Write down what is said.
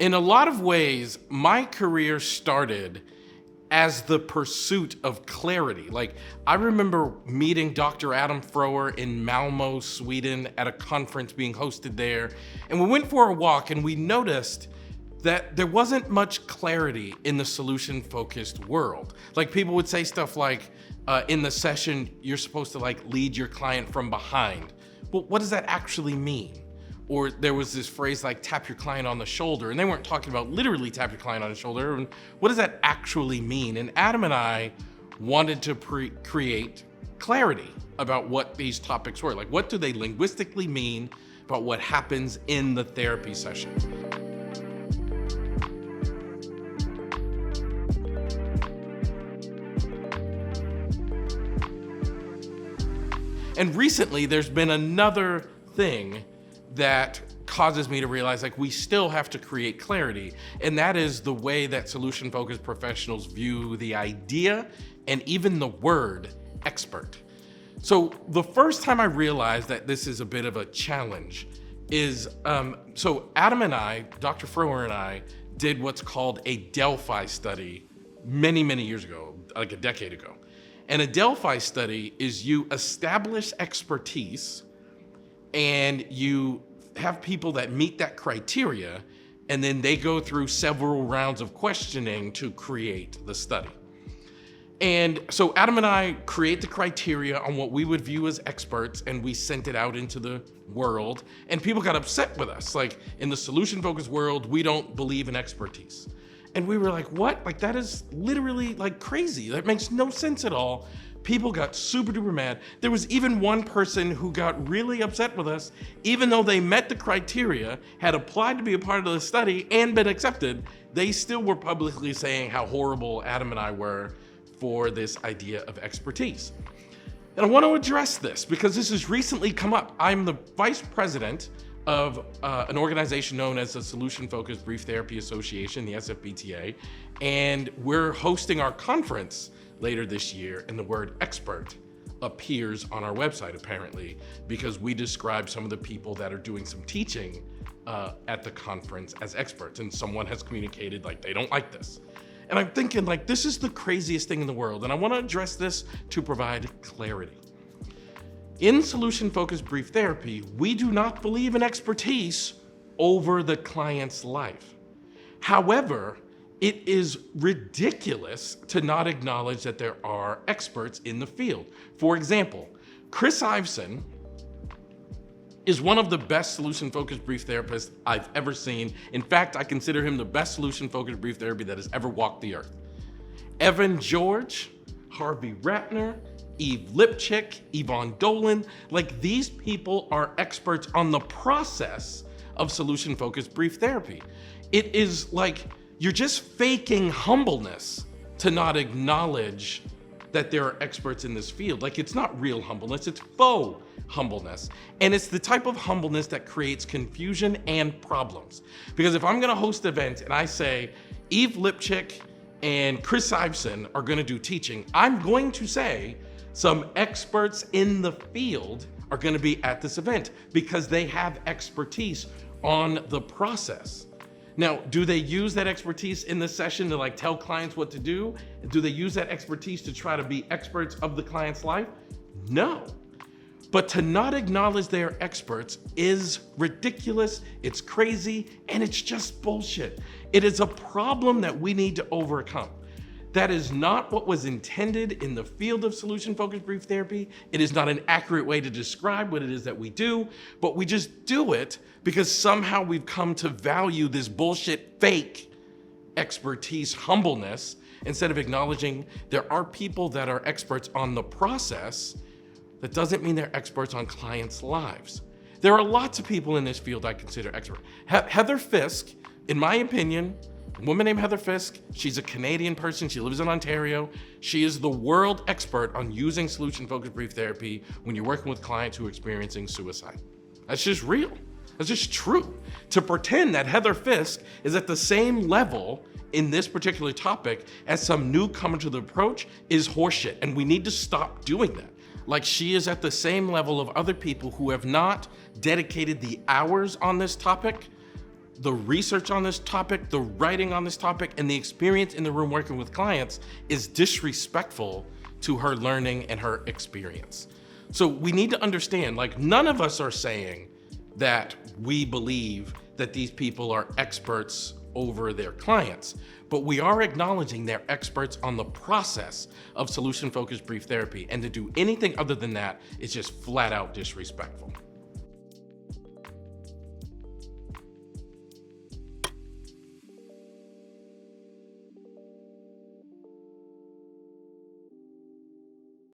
In a lot of ways, my career started as the pursuit of clarity. Like, I remember meeting Dr. Adam Froer in Malmo, Sweden at a conference being hosted there. And we went for a walk and we noticed that there wasn't much clarity in the solution-focused world. Like, people would say stuff like, in the session, you're supposed to like lead your client from behind. But what does that actually mean? Or there was this phrase like tap your client on the shoulder, and they weren't talking about literally tap your client on the shoulder. And what does that actually mean? And Adam and I wanted to create clarity about what these topics were. Like, what do they linguistically mean about what happens in the therapy session? And recently, there's been another thing that causes me to realize, like, we still have to create clarity, and that is the way that solution-focused professionals view the idea and even the word expert. So the first time I realized that this is a bit of a challenge is, so Adam and I, Dr. Froer and I, did what's called a Delphi study many, many years ago, like a decade ago. And a Delphi study is you establish expertise and you have people that meet that criteria, and then they go through several rounds of questioning to create the study. And so Adam and I create the criteria on what we would view as experts, and we sent it out into the world, and people got upset with us. Like, in the solution-focused world, we don't believe in expertise. And we were like, what? Like, that is literally like crazy. That makes no sense at all. People got super duper mad. There was even one person who got really upset with us, even though they met the criteria, had applied to be a part of the study and been accepted. They still were publicly saying how horrible Adam and I were for this idea of expertise. And I want to address this because this has recently come up. I'm the vice president of an organization known as the Solution-Focused Brief Therapy Association, the SFBTA, and we're hosting our conference later this year, and the word expert appears on our website, apparently, because we describe some of the people that are doing some teaching at the conference as experts, and someone has communicated like they don't like this. And I'm thinking, like, this is the craziest thing in the world, and I want to address this to provide clarity. In solution-focused brief therapy, we do not believe in expertise over the client's life. However, it is ridiculous to not acknowledge that there are experts in the field. For example, Chris Iveson is one of the best solution-focused brief therapists I've ever seen. In fact, I consider him the best solution-focused brief therapy that has ever walked the earth. Evan George, Harvey Ratner, Eve Lipchick, Yvonne Dolan, like, these people are experts on the process of solution-focused brief therapy. It is like you're just faking humbleness to not acknowledge that there are experts in this field. Like, it's not real humbleness, it's faux humbleness. And it's the type of humbleness that creates confusion and problems. Because if I'm gonna host an event and I say, Eve Lipchick and Chris Iveson are gonna do teaching, I'm going to say, some experts in the field are going to be at this event because they have expertise on the process. Now, do they use that expertise in the session to like tell clients what to do? Do they use that expertise to try to be experts of the client's life? No. But to not acknowledge they are experts is ridiculous, it's crazy, and it's just bullshit. It is a problem that we need to overcome. That is not what was intended in the field of solution-focused brief therapy. It is not an accurate way to describe what it is that we do, but we just do it because somehow we've come to value this bullshit, fake expertise, humbleness, instead of acknowledging there are people that are experts on the process. That doesn't mean they're experts on clients' lives. There are lots of people in this field I consider expert. Heather Fisk, in my opinion, a woman named Heather Fisk, she's a Canadian person, she lives in Ontario. She is the world expert on using solution-focused brief therapy when you're working with clients who are experiencing suicide. That's just real, that's just true. To pretend that Heather Fisk is at the same level in this particular topic as some newcomer to the approach is horseshit, and we need to stop doing that. Like, she is at the same level of other people who have not dedicated the hours on this topic the research on this topic, the writing on this topic, and the experience in the room working with clients is disrespectful to her learning and her experience. So we need to understand, like, none of us are saying that we believe that these people are experts over their clients, but we are acknowledging they're experts on the process of solution-focused brief therapy, and to do anything other than that is just flat out disrespectful.